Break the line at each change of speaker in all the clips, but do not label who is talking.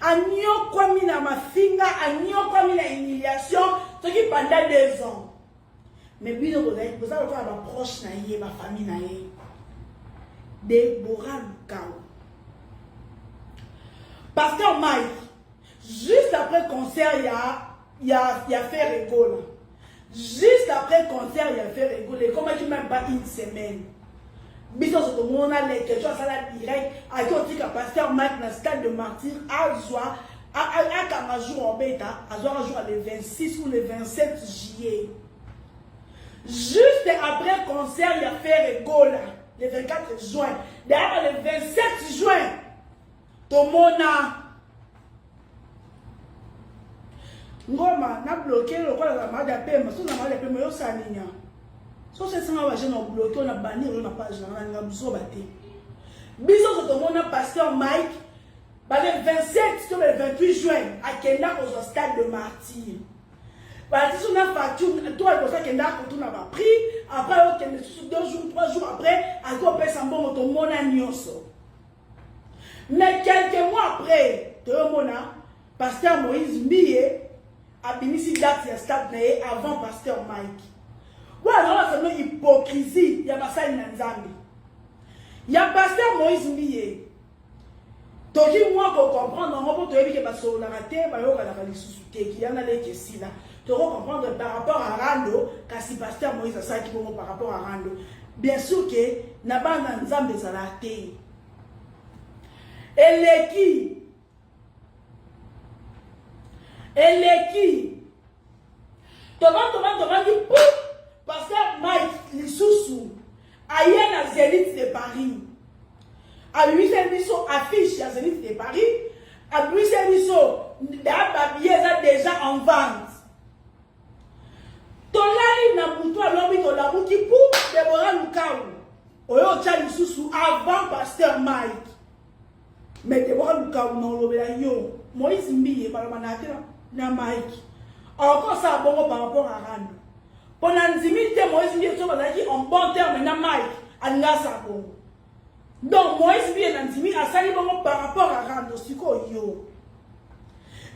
Anyokwami na mafinga, anyokwami na humiliation, ce qui pendant 2 ans. Mais bien vous avez encore ma proche na yé, ma famille na yé. Deborah Lukao. Pasteur Mike, juste après le concert, il y a fait rigolo. Juste après le concert, il y a fait rigolo. Comment il même pas une semaine. Biso tout le monde a les questions à la direct. À qui on dit que Pasteur Mike dans le stade de martyr a joie à jour en bêta, à jour le 26 ou le 27 juillet. Juste après le concert, il y a fait rigolo. Le 24 juin. D'ailleurs, le 27 juin, tout le monde a. Ngoma, na bloqué le quoi la mode à paix, mais sous la mode à paix, mais ça n'y a. So c'est ça, on va bloqué, on a banni, on a page, on a besoin de battre. Bisous, tout le monde a Pasteur Mike. Le 27 ou le 28 juin, à Kenya, au stade de martyr. Si on a facture, toi, il faut que tu as pris. Après, 2 jours, 3 jours après, à quoi on peut s'en bon, tout le monde a nyoso. Mais quelques mois après, tout le monde a, Pasteur Moïse Mbiye a béni si date de stade avant Pasteur Mike. Voilà, c'est une hypocrisie. Il y a pas ça, il y a Pasteur Moïse Mbiye. Toki moi pour comprendre, on peut te dire que parce qu'on a raté, il y en a qui sont là. Tu vas comprendre par rapport à Rando, car si Pasteur Moïse a ça qui vont par rapport à Rando. Bien sûr que n'a pas d'ensemble des alatés. Et les qui Thomas dit pouf, Pasteur Mike, les sous-sous, ailleurs à Zénith de Paris. À lui, c'est lui affiche à Zénith de Paris. À lui, c'est lui déjà en vente. Tolali na mutu alobi to la muki pou Deborah Lukao. Oyo tcha lisusu avant Pasteur Mike. Mais Deborah Lukao non lobela yo. Moïse Mbiye par manate na Mike. Encore ça bon par rapport à Rando. Pendant 10 minutes Moïse Mbiye so bazaki en bon terme na Mike anga sa bon. Donc Moïse Mbiye na 10 minutes asali bon par rapport à Rando siko yo.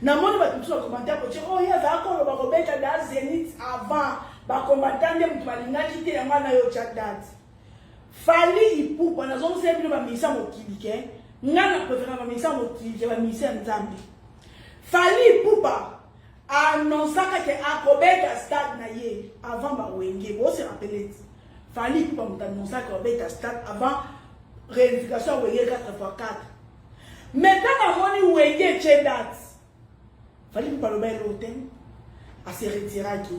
Na moni ba tutu commentaire pour dire oh ya za ko ba ko beta da Zénith avant ba combattant dem tu balinga kite ya mwana yo chat date fali ipu bana zo se bino ba misa mokilike ngana préférant ba misa mokilike ba misa nzambi fali ipu ba annonça que a ko beta stade na ye avant ba wenge bo se rappeler fali ipu ba annonça que beta stade avant réunification wenge 4x4 maintenant na moni wenge chat date fallait pas le bel hôtel à se retirer qui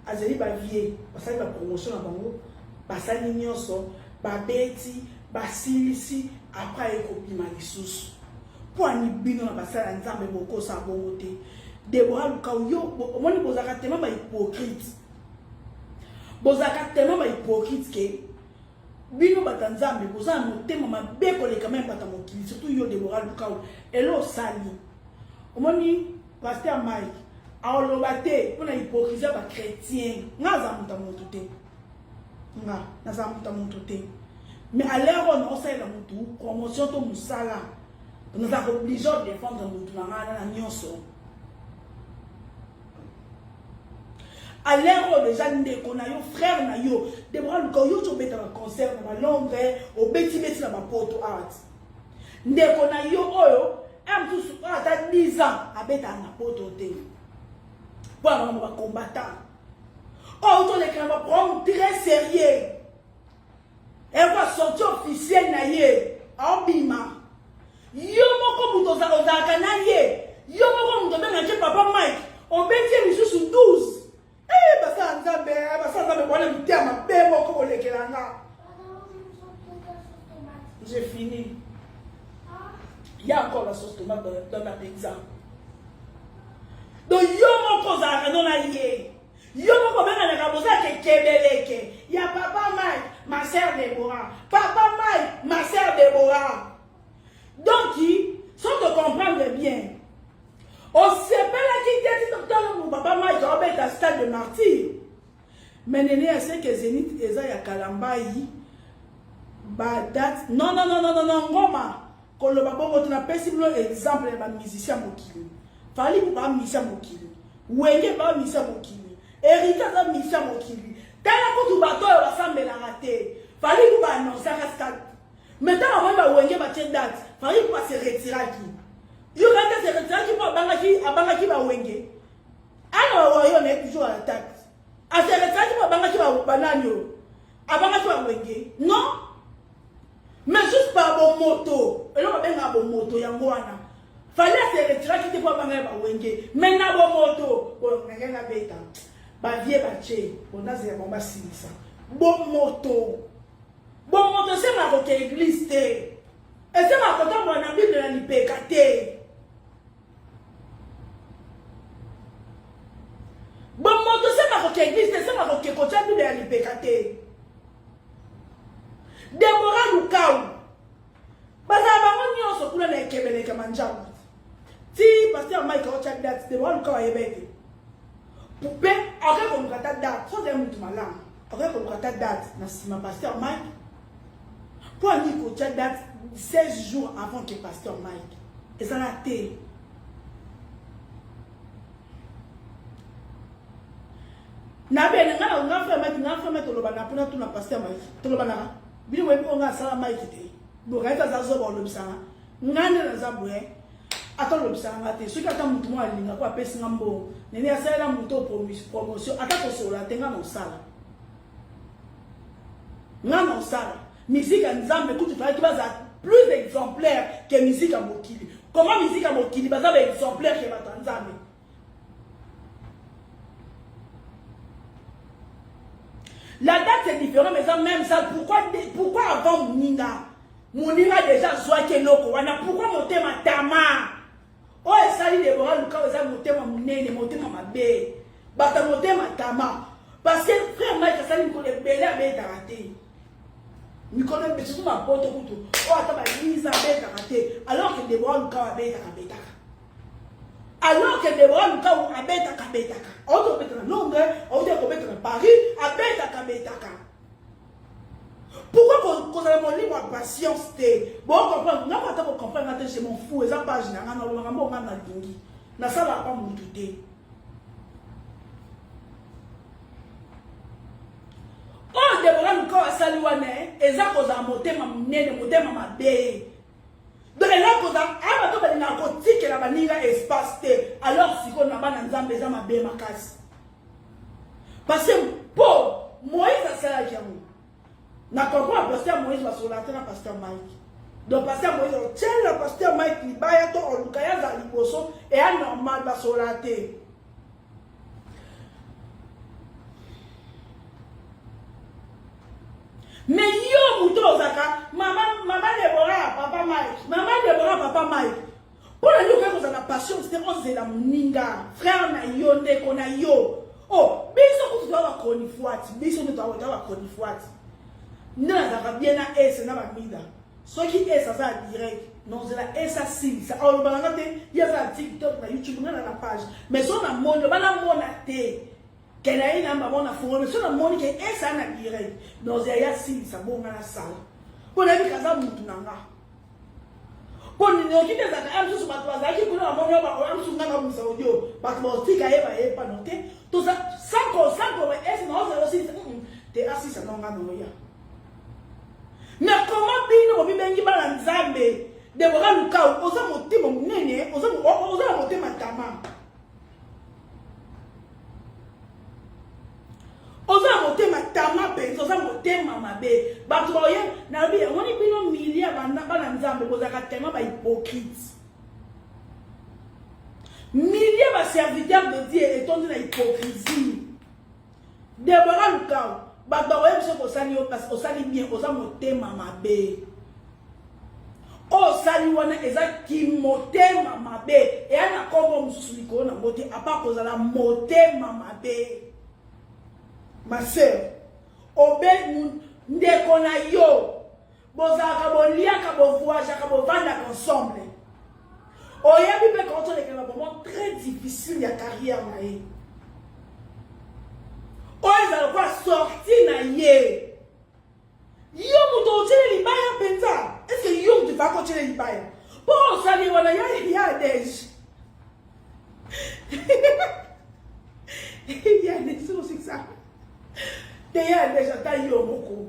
à zeli ba vie passer la promotion à bango passer nyonso ba beti ba silisi après ekopi malisusu pour ani bino na passer la nzambe boko sa bongote Deborah Lukao yo omoni bozaka tellement ba hypocrite ke bino batanzambe boza motema mabe koleka même bata mokili surtout yo Deborah Lukao elo sali omoni Pasteur Mike, a olobate pour la hypocrisie ba chrétien, ngaza muta motote. Naza muta motote. Mais à l'heure on sait la mutu, promotion to musala. Nous avons obligé de défendre mutu na nyonso. À l'heure déjà ndeko na yo frère na yo, Deborah Lukao yo to beta na concert na Londres, au beti na ba Porto Art. Ndeko na yo oyo am tout à 10 ans à bête à pototé. Pour un combattant. Oh, on les va prendre très sérieux. Elle va sortir officiel naïe. En bima. Yo moko muto za ozaka naïe. Yo moko muto na nje papa Mike. On bêtit les sous 12. Eh, basa nzambe pour le terme be moko ko lekelanga. J'ai fini. Il y a encore la sauce tomate dans ma pizza. Donc, yomo koza non allié. Yomo ko benga na kaboza ke kebeleke. Il y a papa Mike, ma sœur Deborah. Papa Mike, ma sœur Deborah. Donc, sans te comprendre bien, on sait pas la qui dit que papa Mike a été à stade de martyr. Mais néné a sait que Zénith eza ya Kalambayi. Ba date. Non, ngoma. koloba bongo tuna pesi bino exemple ya ba musicien mokili fali ba musicien mokili wenge ba musicien mokili Erika za musicien mokili tala ko tu bato ya basambela raté fali ba annoncer cascade maintenant on va wenge ba tien date fali ba se retirer qui yo quand se retirer qui abanga ki ba wenge alors on est toujours à l'attaque a se retirer qui abanga ki ba bananyo abanga ki ba wenge non. Mais juste par bon moto, et là on a bon moto yangoana. Fallait se retirer qui te pas banger ba wenge. Mais na bon moto, bon ngena beta. Ba vie ba che, on a zé bomba sinisa. Bon moto. Bon moto c'est ma côté église té. Et c'est ma côté mon ami de la lipekate. Bon moto c'est ma côté église, c'est ma côté de la lipekate. Deborah Lukau. Baza bango nyonso kuna na ekebele ka manjabu. Ti pasteur Mike o check that Deborah Lukau ayebeke. Poupe akay ko mukata date. So dem mutu malanga. Akay ko mukata date na sima pasteur Mike. Pour ni ko check that 16 jours avant que pasteur Mike. Et ça la té. Na bene nga fa to lobana puna tuna pasteur Mike. To lobana bino webi onga sala Mike te. Bo gaita za zo ba lobisanga. Ngane na za bwe. Ata lobisanga te. Soki ata mutu mo alinga ko apesi ngambo. Nene asala mutu promotion ata ko sola tenga no sala. Ngana sala. Musique en Nzambe kutu fala kibaza plus exemplaire que musique en Mokili. Comment musique en Mokili baza ba exemplaire que ba Nzambe. La date c'est différent, mais ça même ça. Pourquoi avant Moninga déjà zoake loko wana pourquoi motema tama? Oh esali Deborah Lukau eza motema munene motema mabe. Bata motema tama. Parce que frère Mike asali ko le bele abeta raté. Mikolo mbesu ma poto kutu. Oh ataba Lisa abeta raté alors que Deborah Lukau abeta kabeta. Alors que Deborah Lukau abeta kabeta. Auto beta na Londres, auto beta na Paris, abeta kabeta. Pourquoi qu'on a mon libre patience bon comprendre n'a pas de comprendre que c'est mon fou et ça page n'a pas na mo na dingi na ça va pas mon douter. Oh Deborah Lukau asaliwane eza koza motema munene motema mabe. Donc là koza aba to ba na kotike la baninga espace te alors si ko na bana Nzambe eza mabe makasi. Parce que pour Moïse asala kiamu na comprend pasteur Moïse va solater na pasteur Mike. Donc pasteur Moïse tient le pasteur Mike libaya to olukaya za liboso et à normal va solater. Mais yo muto zaka maman Deborah papa Mike. Maman Deborah papa Mike. Pour la nous que la passion c'est on c'est la muninga frère na yo ndeko na yo. Oh, biso ko tuwa ko ni fuati. Biso ni tuwa ko ni fuati. N'a pas bien à S na ba mida. Ce qui est ça direct. Non, c'est la S à 6. Ça on va regarder, il y a ça TikTok na YouTube na la page. Mais son na mon ba na mon até. Kena ina ba mon na fo, mais son na mon que S na direct. Non, c'est ya 6 ça bon na sala. Pour la kaza mutu nanga. Pour ni oki de zaka am so ba to zaki kuna mon ba am so ngana musa audio. Ba to tika e ba e pa noter. Tout ça sans S non c'est aussi t'es assis ça non ngana no ya. Mais comment bino bibengi bala Nzambe Deborah Lukau oza motema munene oza motema tama oza motema tama pe oza motema mabe bato oye na bi ngoni bino milia bana Nzambe bozaka tellement ba hypocrite milia ba serviteur de Dieu et tondi na hypocrisie Deborah Lukau Baba ouais monsieur osali parce osali bien oza motema mabe. Osali wana ezaki motema mabe et ana kombo mususu liko na mote apa kozala motema mabe. Ma sœur, obe ndeko na yo. Bozaka boliaka bo voyage ka bo vanda ensemble. Oyebi pe quand on est un moment très difficile ya carrière na ye. Oh, ils allaient pas sortir na ye. Yo muto chile libaya penza. Est-ce que yo tu vas continuer libaya? sali wana ya des. Ya des aussi ça. Déjà déjà ta yo moko.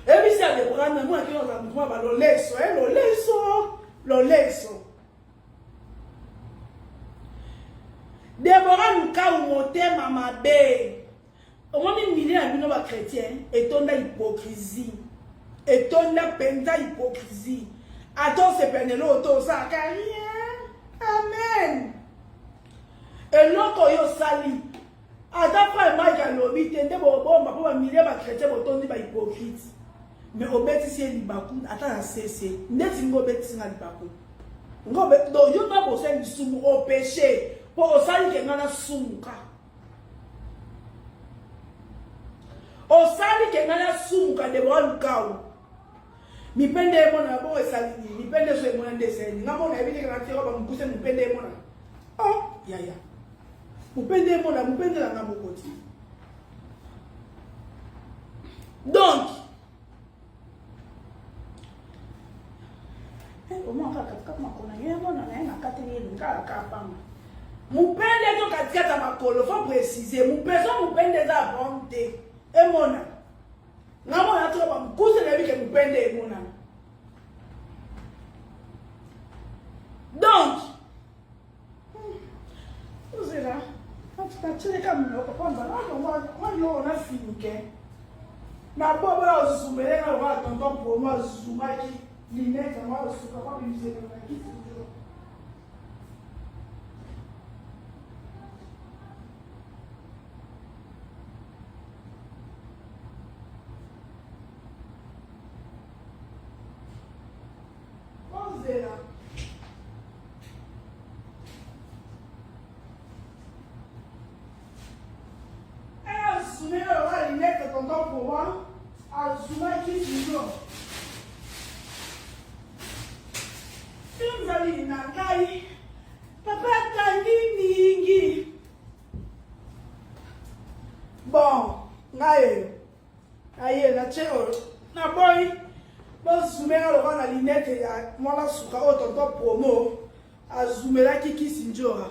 Et puis ça de prendre moi qui on a moi ba lo leso, lo leso. Déborah Luka ou motema mabe. Au moins une million de bino ba chrétien et ton hypocrisie. Et ton penza hypocrisie. Attends c'est penelo to ça carrière. Amen. Et l'autre yo sali. Attends frère Mike a lobby tende bo ma po ba million ba chrétien bo ton ba hypocrite. Mais au bêtis c'est libaku attends cesser. Ndeti ngo bêtis na libaku. Ngo bet do yo na bo sen sumu au péché. Pour osali ke ngana sumuka. Osali ke ngana sumuka de bo lukao. Mi pende mona bo esali ni pende so mona deseni. Ngamo na ebile kana tiro ba mukuse mu pende mona. Oh, ya. Mu pende la ngamo koti. Donc au moins katika makona yemo na kateli ngala kapanga. Mupende to katika makolo faut préciser mupende za bonté et mona. Ngamo na to ba mukuse na bike mupende e mona. Donc vous êtes là. Tu es comme le papa moi yo na finike. Na bobo la zumele na wa tonton pour moi zumaki linette moi su papa lui c'est na qui. Bon, aye, la cheo, na boy, bon zoomera le rang la lunette et moi la souka au tonton promo, a zoomera kiki sinjora.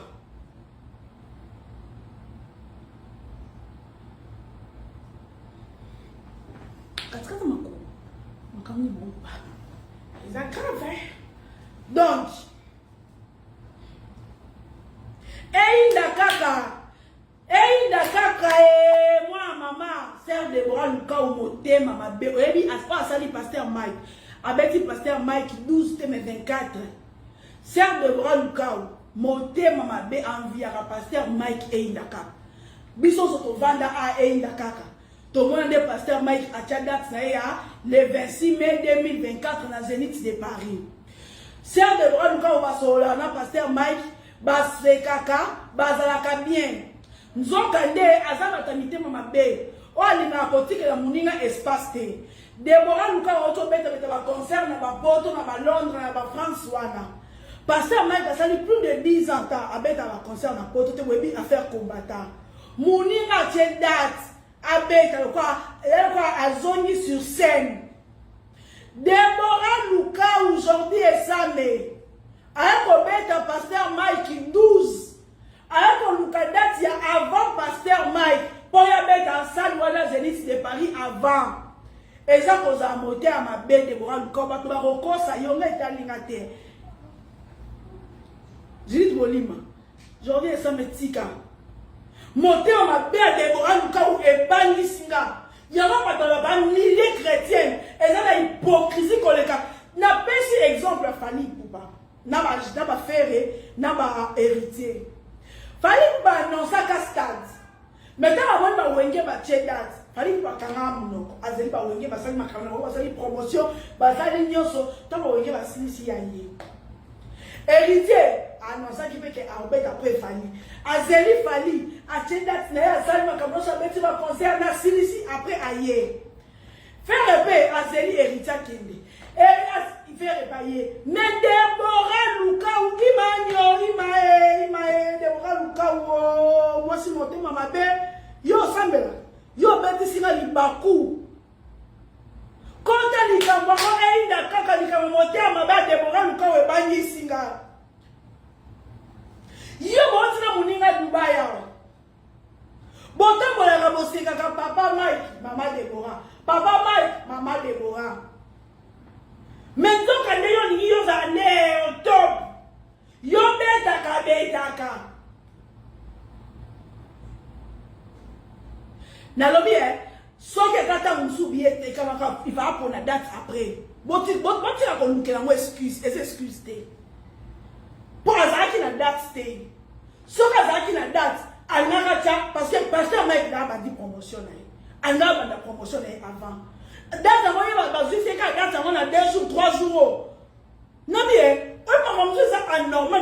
Katika mako, makamni bomba. Ils ont grave. Donc, moi maman, sœur Déborah Luka ou motema mabe. Oyebi aspa sali pasteur Mike. Avec pasteur Mike 12 thème 24. Sœur Déborah Luka ou motema mabe enviera pasteur Mike et indaka. Biso soto vanda a e indaka. Tout le monde est pasteur Mike à Tchadat le 26 mai 2024 dans Zénith de Paris. Sœur Déborah Luka ou basola na pasteur Mike basekaka bazalaka bien. Nous avons gardé azana tamité mamabe. O alina politique la muninga espace te. Déborah Luka auto bête ba concert na ba Porto na ba Londres na ba France wana. Pasteur Mike a sali plus de 10 ans à bête à ba concert na Porto te webi affaire combattant. Muninga tient date avec quoi azoni sur scène. Déborah Luka aujourd'hui est samé. Avec au bête pasteur Mike 12. Alors qu'on date il y a avant pasteur Mike pour y mettre en salle voilà Zénith de Paris avant et ça qu'on a monté à ma belle Déborah Luka parce que la recours ça y est allé Judith Molima aujourd'hui ça me tika monté à ma belle Déborah Luka ou et Banisinga il y a pas de milliers chrétiens et ça la hypocrisie qu'on les cas n'a pas si exemple Fanny Pouba n'a pas fait n'a pas héritier. Fallait pas non ça cascade. Maintenant avant de wenge ba chedat. Fallait pas kangam non. Azeli ba wenge ba sali makana ba sali promotion ba sali nyoso ta ba wenge ba silisi yaye. Héritier annonce qui fait que Albert après Fali. Azeli Fali a chedat na ya sali makana so beti ba concert na silisi après aye. Faire paix Azeli héritier kende. Et il fait réparer. Mais Déborah Luka ou Imae, Déborah Luka ou moi si mon thème ma belle, yo sambela, yo beti singa libaku. Quand elle y a inda kaka li kama moté ma belle Déborah Luka ou bani avocat. Nalobi so que kata musubi ete kamaka il va prendre la date après. Boti la konuke na mo excuse, excuse te. Pour azaki na date te. So que azaki na date, alanga cha parce que pasteur Mike na ba di promotion na. Anga ba da promotion na avant. Date mo yeba ba juste ka date mo na 2 jours, 3 jours. Non bien, on pas ça anormal.